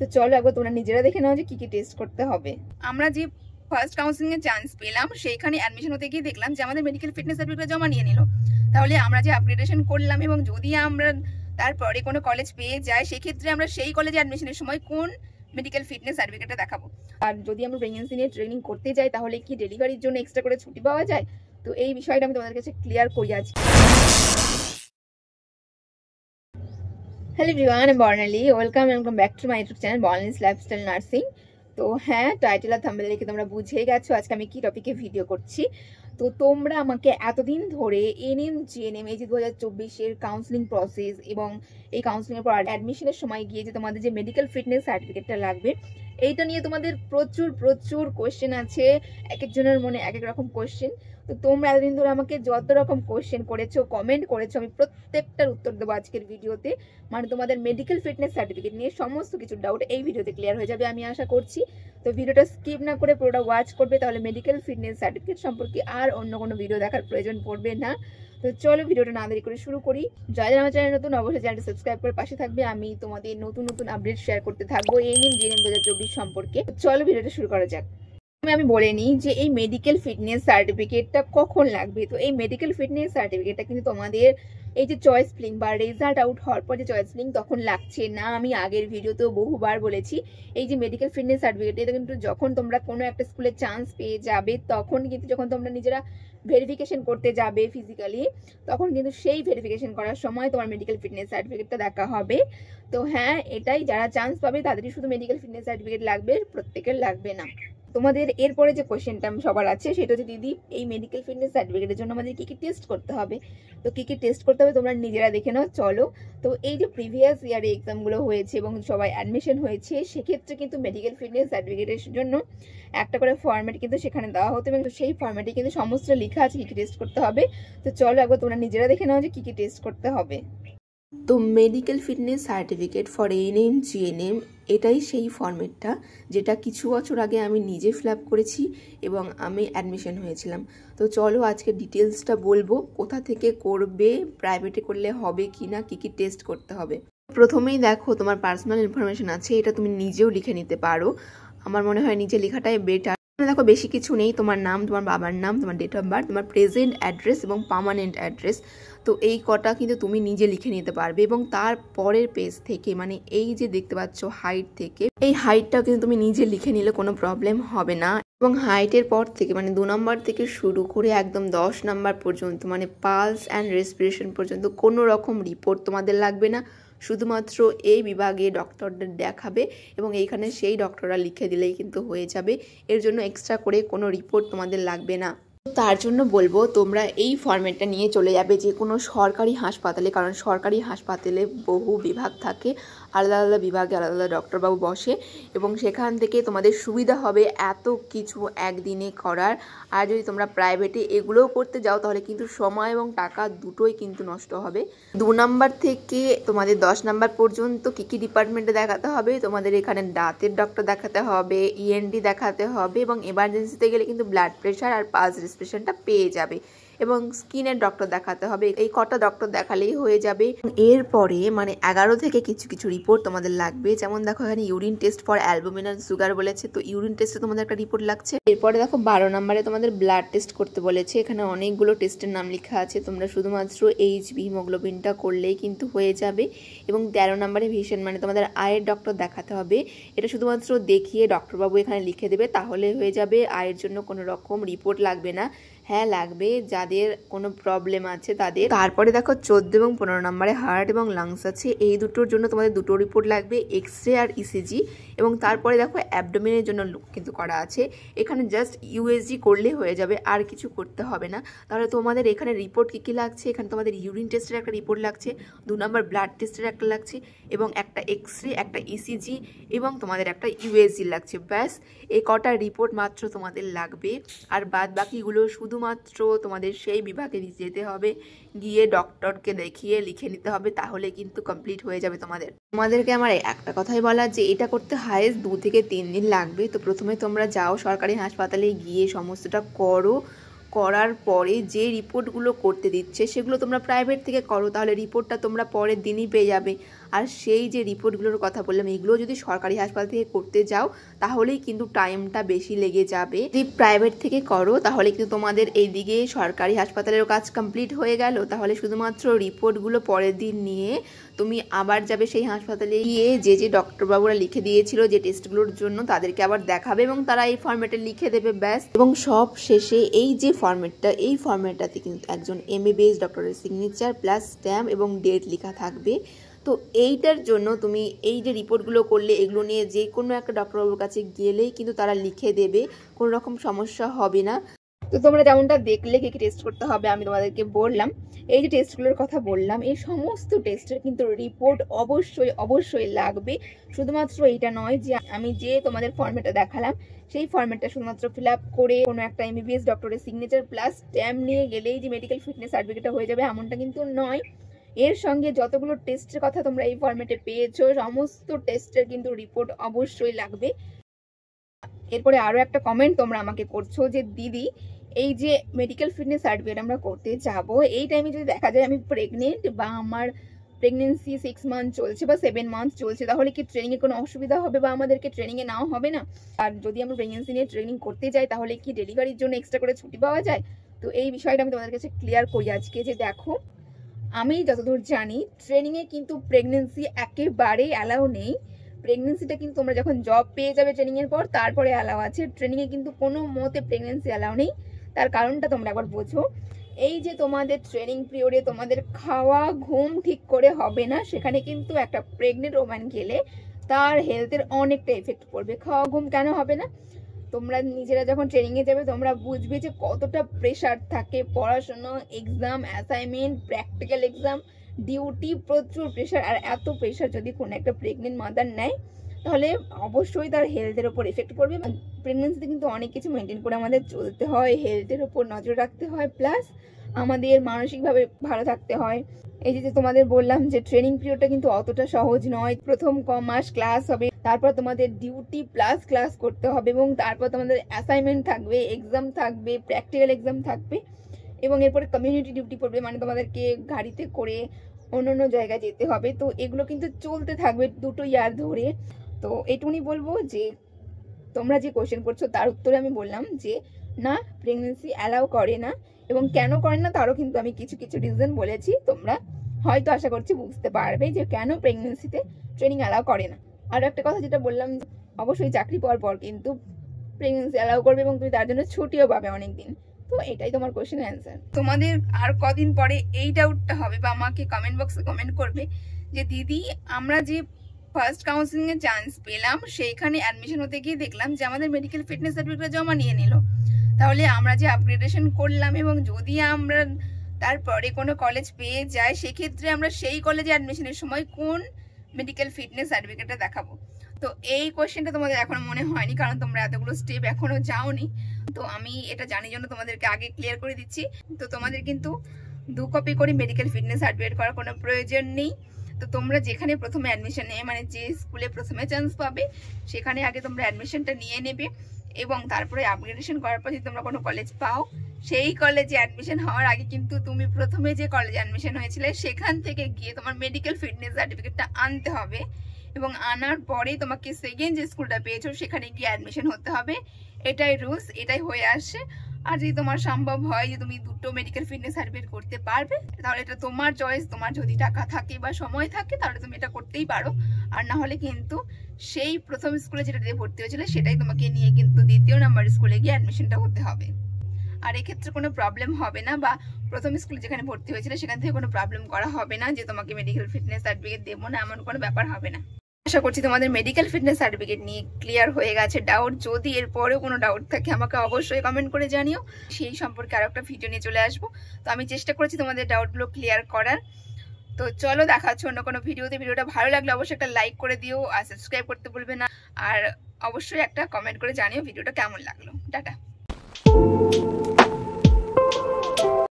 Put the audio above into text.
তো চলো একবার তোমরা নিজেরা দেখে নাও যে কি কি টেস্ট করতে হবে। আমরা যে ফার্স্ট কাউন্সিলিং এর চান্স পেলাম সেইখানে অ্যাডমিশন হতে গিয়ে দেখলাম যে আমাদের মেডিকেল ফিটনেস সার্টিফিকেট জমা নিয়ে নিল। তাহলে আমরা যে আপগ্রেডেশন করলাম এবং যদি আমরা তারপরে কোনো কলেজ পেয়ে যাই সেক্ষেত্রে আমরা সেই কলেজে অ্যাডমিশনের সময় কোন মেডিকেল ফিটনেস সার্টিফিকেটটা দেখাবো। আর যদি আমরা প্রেগন্যান্সি নিয়ে ট্রেনিং করতে যাই তাহলে কি ডেলিভারির জন্য এক্সট্রা করে ছুটি পাওয়া যায়? তো এই বিষয়টা আমি তোমাদের কাছে ক্লিয়ার করি আজকে। হ্যালো এভরিওয়ান, আমি Barnali. Welcome back to my YouTube channel Barnali's lifestyle nursing. তো হ্যাঁ, টাইটেল আর থাম্বনেল দেখে তোমরা বুঝেই গেছো আজকে আমি কি টপিকে ভিডিও করছি। তো তোমরা আমাকে এতদিন ধরে এনএম জিএনএম এই যে 2024-এর কাউন্সিলিং প্রসেস এবং এই কাউন্সিলিংয়ের পর অ্যাডমিশনের সময় গিয়ে যে তোমাদের যে মেডিকেল ফিটনেস সার্টিফিকেটটা লাগবে এইটা নিয়ে তোমাদের প্রচুর প্রচুর কোয়েশ্চেন আছে। এক একজনের মনে এক এক রকম কোয়েশ্চেন। তো তোমরা এতদিন ধরে আমাকে যত রকম কোয়েশ্চেন করেছো, কমেন্ট করেছো, আমি প্রত্যেকটার উত্তর দেবো আজকের ভিডিওতে। মানে তোমাদের মেডিকেল ফিটনেস সার্টিফিকেট নিয়ে সমস্ত কিছু ডাউট এই ভিডিওতে ক্লিয়ার হয়ে যাবে আমি আশা করছি। তো ভিডিওটা স্কিপ না করে পুরোটা ওয়াচ করবে, তাহলে মেডিকেল ফিটনেস সার্টিফিকেট সম্পর্কে আর অন্য কোনো ভিডিও দেখার প্রয়োজন পড়বে না। তো চলো ভিডিওটা না দেরি করে শুরু করি। যারা আমার চ্যানেল নতুন অবশ্যই চ্যানেলটা সাবস্ক্রাইব করে পাশে থাকবে। আমি তোমাদের নতুন নতুন আপডেট শেয়ার করতে থাকবো এনএম জিএনএম 2024 সম্পর্কে। চলো ভিডিওটা শুরু করা যাক। আমি বলে নিই যে এই মেডিকেল ফিটনেস সার্টিফিকেটটা কখন লাগবে। তো এই মেডিকেল ফিটনেস সার্টিফিকেটটা কিন্তু তোমাদের এই যে চয়েস ফিলিং বা রেজাল্ট আউট হওয়ার পর যে চয়েস ফিলিং তখন লাগছে না। আমি আগের ভিডিওতেও বহুবার বলেছি এই যে মেডিকেল ফিটনেস সার্টিফিকেট এটা কিন্তু যখন তোমরা কোনো একটা স্কুলে চান্স পেয়ে যাবে তখন কিন্তু যখন তোমরা নিজেরা ভেরিফিকেশন করতে যাবে ফিজিক্যালি তখন কিন্তু সেই ভেরিফিকেশন করার সময় তোমার মেডিকেল ফিটনেস সার্টিফিকেটটা দেখা হবে। তো হ্যাঁ, এটাই যারা চান্স পাবে তাদেরই শুধু মেডিকেল ফিটনেস সার্টিফিকেট লাগবে, প্রত্যেকের লাগবে না। তোমাদের এরপরে যে কোয়েশ্চেনটা সবার আছে সেটা হচ্ছে দিদি এই মেডিকেল ফিটনেস সার্টিফিকেটের জন্য আমাদের কি কি টেস্ট করতে হবে। তো কি কি টেস্ট করতে হবে তোমরা নিজেরা দেখে নাও চলো। তো এই যে প্রিভিয়াস ইয়ারে এক্সামগুলো হয়েছে এবং সবাই অ্যাডমিশন হয়েছে সেক্ষেত্রে কিন্তু মেডিকেল ফিটনেস সার্টিফিকেটের জন্য একটা করে ফর্ম্যাট কিন্তু সেখানে দেওয়া হতো এবং সেই ফর্ম্যাটে কিন্তু সমস্ত লেখা আছে কি কি টেস্ট করতে হবে। তো চলো একবার তোমরা নিজেরা দেখে নাও যে কি কি টেস্ট করতে হবে। তো medical fitness certificate for NM GNM এটাই সেই ফর্মেটটা যেটা কিছু বছর আগে আমি নিজে ফিল আপ করেছি এবং আমি অ্যাডমিশন হয়েছিলাম। তো চলো আজকে ডিটেলসটা বলবো, কোথা থেকে করবে, প্রাইভেটে করলে হবে কি না, কী কী টেস্ট করতে হবে। প্রথমেই দেখো তোমার পার্সোনাল ইনফরমেশন আছে, এটা তুমি নিজেও লিখে নিতে পারো। আমার মনে হয় নিজে লেখাটাই বেটার। দেখো বেশি কিছু নেই, তোমার নাম, তোমার বাবার নাম, তোমার ডেট অফ বার্থ, তোমার প্রেজেন্ট অ্যাড্রেস এবং পার্মানেন্ট অ্যাড্রেস। তো এই কটা কিন্তু তুমি নিজে লিখে নিতে পারবে এবং তার পরের পেজ থেকে মানে এই যে দেখতে পাচ্ছ হাইট থেকে, এই হাইটটাও কিন্তু তুমি নিজে লিখে নিলে কোনো প্রবলেম হবে না। এবং হাইটের পর থেকে মানে 2 নম্বর থেকে শুরু করে একদম 10 নম্বর পর্যন্ত মানে পালস অ্যান্ড রেসপিরেশন পর্যন্ত কোনো রকম রিপোর্ট তোমাদের লাগবে না। শুধুমাত্র এই বিভাগে ডক্টরদের দেখাবে এবং এইখানে সেই ডক্টররা লিখে দিলেই কিন্তু হয়ে যাবে। এর জন্য এক্সট্রা করে কোনো রিপোর্ট তোমাদের লাগবে না। তার জন্য বলবো তোমরা এই ফর্মেটটা নিয়ে চলে যাবে যে কোনো সরকারি হাসপাতালে, কারণ সরকারি হাসপাতালে বহু বিভাগ থাকে, আলাদা আলাদা বিভাগে আলাদা আলাদা ডক্টরবাবু বসে এবং সেখান থেকে তোমাদের সুবিধা হবে এত কিছু একদিনে করার। আর যদি তোমরা প্রাইভেটে এগুলোও করতে যাও তাহলে কিন্তু সময় এবং টাকা দুটোই কিন্তু নষ্ট হবে। 2 নম্বর থেকে তোমাদের 10 নম্বর পর্যন্ত কী কী ডিপার্টমেন্টে দেখাতে হবে, তোমাদের এখানে দাঁতের ডক্টর দেখাতে হবে, ইএনডি দেখাতে হবে এবং এমার্জেন্সিতে গেলে কিন্তু ব্লাড প্রেশার আর পালস রেসপিরেশনটা পেয়ে যাবে এবং স্কিনের ডক্টর দেখাতে হবে। এই কটা ডক্টর দেখালেই হয়ে যাবে। এরপরে মানে 11 থেকে কিছু কিছু রিপোর্ট তোমাদের লাগবে। যেমন দেখো এখানে ইউরিন টেস্ট ফর অ্যালবুমিন আর সুগার বলেছে, তো ইউরিন টেস্টে তোমাদের একটা রিপোর্ট লাগছে। এরপরে দেখো 12 নম্বরে তোমাদের ব্লাড টেস্ট করতে বলেছে, এখানে অনেকগুলো টেস্টের নাম লেখা আছে, তোমরা শুধুমাত্র এইচবি হিমোগ্লোবিনটা করলেই কিন্তু হয়ে যাবে। এবং 13 নম্বরে ভিশন মানে তোমাদের আয়ের ডক্টর দেখাতে হবে, এটা শুধুমাত্র দেখিয়ে ডক্টরবাবু এখানে লিখে দেবে তাহলে হয়ে যাবে। আয়ের জন্য কোনো রকম রিপোর্ট লাগবে না, হ্যাঁ লাগবে যাদের কোনো প্রবলেম আছে তাদের। তারপরে দেখো 14 এবং 15 নম্বরে হার্ট এবং লাংস আছে, এই দুটোর জন্য তোমাদের দুটো রিপোর্ট লাগবে, এক্সরে আর ইসিজি। এবং তারপরে দেখো অ্যাবডোমেনের জন্য কিন্তু করা আছে, এখানে জাস্ট ইউএসজি করলে হয়ে যাবে, আর কিছু করতে হবে না। তাহলে তোমাদের এখানে রিপোর্ট কী কী লাগছে, এখানে তোমাদের ইউরিন টেস্টের একটা রিপোর্ট লাগছে, 2 নম্বর ব্লাড টেস্টের একটা লাগছে এবং একটা এক্সরে, একটা ইসিজি এবং তোমাদের একটা ইউএসজি লাগছে। ব্যাস এই কটা রিপোর্ট মাত্র তোমাদের লাগবে। আর বাদ বাকিগুলো শুধুমাত্র তোমাদের সেই বিভাগে যেতে হবে, গিয়ে ডক্টরকে দেখিয়ে লিখে নিতে হবে, তাহলে কিন্তু কমপ্লিট হয়ে যাবে তোমাদেরকে আমার একটা কথাই বলা যে এটা করতে হাইয়েস্ট 2 থেকে 3 দিন লাগবে। তো প্রথমে তোমরা যাও সরকারি হাসপাতালে, গিয়ে সমস্তটা করো, করার পরে যে রিপোর্টগুলো করতে দিচ্ছে সেগুলো তোমরা প্রাইভেট থেকে করো, তাহলে রিপোর্টটা তোমরা পরের দিনই পেয়ে যাবে। আর সেই যে রিপোর্টগুলোর কথা বললাম এগুলো যদি সরকারি হাসপাতাল থেকে করতে যাও তাহলেই কিন্তু টাইমটা বেশি লেগে যাবে। যদি প্রাইভেট থেকে করো তাহলে কিন্তু তোমাদের এইদিকে সরকারি হাসপাতালেরও কাজ কমপ্লিট হয়ে গেল, তাহলে শুধুমাত্র রিপোর্টগুলো পরের দিন নিয়ে তুমি আবার যাবে সেই হাসপাতালে গিয়ে যে ডক্টরবাবুরা লিখে দিয়েছিল যে টেস্টগুলোর জন্য তাদেরকে আবার দেখাবে এবং তারা এই ফর্মেটে লিখে দেবে ব্যাস। এবং সব শেষে এই যে ফর্মেটটা, এই ফর্মেটটাতে কিন্তু একজন MBBS ডক্টরের সিগনেচার প্লাস স্ট্যাম্প এবং ডেট লেখা থাকবে। তো এইটার জন্য তুমি এই যে রিপোর্টগুলো করলে এগুলো নিয়ে যে কোনো একটা ডক্টরবাবুর কাছে গেলেই কিন্তু তারা লিখে দেবে, কোনো রকম সমস্যা হবে না। তো তোমরা যেমনটা দেখলে কি টেস্ট করতে হবে আমি তোমাদেরকে বললাম। এই যে টেস্টগুলোর কথা বললাম এই সমস্ত টেস্টের কিন্তু রিপোর্ট অবশ্যই লাগবে। শুধুমাত্র এইটা নয় যে আমি যে তোমাদের ফর্মেটটা দেখালাম সেই ফর্মেটটা শুধুমাত্র ফিল আপ করে কোনো একটা MBBS ডক্টরের সিগনেচার প্লাস স্ট্যাম্প নিয়ে গেলেই যে মেডিকেল ফিটনেস সার্টিফিকেটটা হয়ে যাবে এমনটা কিন্তু নয়। এর সঙ্গে যতগুলো টেস্টের কথা তোমরা এই ফর্মেটে পেয়েছো সমস্ত টেস্টের কিন্তু রিপোর্ট অবশ্যই লাগবে। এরপরে আরও একটা কমেন্ট তোমরা আমাকে করছো যে দিদি এই যে মেডিকেল ফিটনেস সার্টিফিকেট আমরা করতে যাব এই টাইমে যদি দেখা যায় আমি প্রেগনেন্ট বা আমার প্রেগনেন্সি 6 মান্থ চলছে বা 7 মান্থ চলছে তাহলে কি ট্রেনিংয়ে কোনো অসুবিধা হবে বা আমাদেরকে ট্রেনিংয়ে নাও হবে না? আর যদি আমরা প্রেগনেন্সি নিয়ে ট্রেনিং করতে যাই তাহলে কি ডেলিভারির জন্য এক্সট্রা করে ছুটি পাওয়া যায়? তো এই বিষয়টা আমি তোমাদের কাছে ক্লিয়ার করি আজকে যে দেখো আমি যতদূর জানি ট্রেনিংয়ে কিন্তু প্রেগনেন্সি একেবারেই অ্যালাউ নেই। প্রেগনেন্সিটা কিন্তু তোমরা যখন জব পেয়ে যাবে ট্রেনিংয়ের পর তারপরে অ্যালাউ আছে, ট্রেনিংয়ে কিন্তু কোনো মতে প্রেগনেন্সি অ্যালাউ নেই। তার কারণটা তোমরা একবার বোঝো। এই যে তোমাদের ট্রেনিং পিরিয়ডে তোমাদের খাওয়া ঘুম ঠিক করে হবে না, সেখানে কিন্তু একটা প্রেগনেন্ট ওম্যান গেলে তার হেলথের অনেকটা এফেক্ট পড়বে। খাওয়া ঘুম কেন হবে না? তোমরা নিজেরা যখন ট্রেনিংয়ে যাবে তোমরা বুঝবে যে কতটা প্রেশার থাকে, পড়াশোনা, exam, assignment, practical exam, duty, প্রচুর প্রেশার। আর এত প্রেশার যদি কোনো একটা প্রেগনেন্ট মাদার নেয় তাহলে অবশ্যই তার হেলথের ওপর এফেক্ট পড়বে। প্রেগনেন্সিতে কিন্তু অনেক কিছু মেনটেন করে আমাদের চলতে হয়, হেলথের ওপর নজর রাখতে হয়, প্লাস আমাদের মানসিকভাবে ভালো থাকতে হয়। এই যে তোমাদের বললাম যে ট্রেনিং পিরিয়ডটা কিন্তু অতটা সহজ নয়। প্রথম মাস ক্লাস হবে, তারপর তোমাদের ডিউটি প্লাস ক্লাস করতে হবে এবং তারপর তোমাদের অ্যাসাইনমেন্ট থাকবে, এক্সাম থাকবে, প্র্যাকটিক্যাল এক্সাম থাকবে এবং এরপরে কমিউনিটি ডিউটি পড়বে, মানে তোমাদেরকে গাড়িতে করে অন্য জায়গায় যেতে হবে। তো এগুলো কিন্তু চলতে থাকবে 2 ইয়ার ধরে। তো এটুকুনি বলবো যে তোমরা যে কোশ্চেন করছো তার উত্তরে আমি বললাম যে না, প্রেগনেন্সি অ্যালাউ করে না এবং কেন করে না তারও কিন্তু আমি কিছু রিজন বলেছি। তোমরা হয়তো আশা করছি বুঝতে পারবে যে কেন প্রেগনেন্সিতে ট্রেনিং অ্যালাউ করে না। আর একটা কথা যেটা বললাম, অবশ্যই চাকরি পাওয়ার পর কিন্তু প্রেগনেন্সি অ্যালাউ করবে এবং তুমি তার জন্য ছুটিও পাবে অনেকদিন। তো এটাই তোমার কোশ্চেনের অ্যান্সার। তোমাদের আর কদিন পরে এই ডাউটটা হবে বা আমাকে কমেন্ট বক্সে কমেন্ট করবে যে দিদি আমরা যে ফার্স্ট কাউন্সিলিং এর চান্স পেলাম সেইখানে অ্যাডমিশন হতে গিয়ে দেখলাম যে আমাদের মেডিকেল ফিটনেস সার্টিফিকেট জমা নিয়ে নিল, তাহলে আমরা যে আপগ্রেডেশন করলাম এবং যদি আমরা তারপরে কোনো কলেজ পেয়ে যাই সেক্ষেত্রে আমরা সেই কলেজে অ্যাডমিশনের সময় কোন মেডিকেল ফিটনেস সার্টিফিকেটটা দেখাবো? তো এই কোশ্চেনটা তোমাদের এখনো মনে হয়নি কারণ তোমরা এতগুলো স্টেপ এখনো যাওনি। তো আমি এটা জানি জন্য তোমাদেরকে আগে ক্লিয়ার করে দিচ্ছি। তো তোমাদের কিন্তু 2 কপি করে মেডিকেল ফিটনেস সার্টিফিকেট করার কোনো প্রয়োজন নেই। তো তোমরা যেখানে প্রথমে অ্যাডমিশন নেবে, মানে যে স্কুলে প্রথমে চান্স পাবে সেখানে আগে তোমরা অ্যাডমিশনটা নিয়ে নেবে এবং তারপরে আপগ্রেডেশন করার পর যদি তোমরা কোনো কলেজ পাও সেই কলেজে অ্যাডমিশন হওয়ার আগে কিন্তু তুমি প্রথমে যে কলেজে অ্যাডমিশন হয়েছিলে সেখান থেকে গিয়ে তোমার মেডিকেল ফিটনেস সার্টিফিকেটটা আনতে হবে এবং আনার পরেই তোমাকে সেকেন্ড যে স্কুলটা পেয়েছো সেখানে গিয়ে অ্যাডমিশন হতে হবে। এটাই রুলস, এটাই হয়ে আসছে। আর যদি তোমার সম্ভব হয় যে তুমি 2টো মেডিকেল ফিটনেস সার্টিফিকেট করতে পারবে তাহলে এটা তোমার চয়েস। তোমার যদি টাকা থাকে বা সময় থাকে তাহলে তুমি এটা করতেই পারো, আর না হলে কিন্তু সেই প্রথম স্কুলে যেটা দিয়ে ভর্তি হয়েছিল সেটাই তোমাকে নিয়ে কিন্তু 2য় নাম্বার স্কুলে গিয়ে অ্যাডমিশনটা করতে হবে। আর এক্ষেত্রে কোনো প্রবলেম হবে না বা প্রথম স্কুলে যেখানে ভর্তি হয়েছিল সেখান থেকে কোনো প্রবলেম করা হবে না যে তোমাকে মেডিকেল ফিটনেস সার্টিফিকেট দেবো না, এমন কোনো ব্যাপার হবে না। আশা করছি তোমাদের মেডিকেল ফিটনেস সার্টিফিকেট নিয়ে ক্লিয়ার হয়ে গেছে ডাউট। যদি এরপরেও কোনো ডাউট থাকে আমাকে অবশ্যই কমেন্ট করে জানিও, সেই সম্পর্কে আরো একটা ভিডিও নিয়ে চলে আসবো। তো আমি চেষ্টা করছি তোমাদের ডাউটগুলো ক্লিয়ার করার। তো চলো দেখা হচ্ছে অন্য কোনো ভিডিওতে। ভিডিওটা ভালো লাগলে অবশ্যই একটা লাইক করে দিও আর সাবস্ক্রাইব করতে ভুলবে না, আর অবশ্যই একটা কমেন্ট করে জানিও ভিডিওটা কেমন লাগলো। টাটা।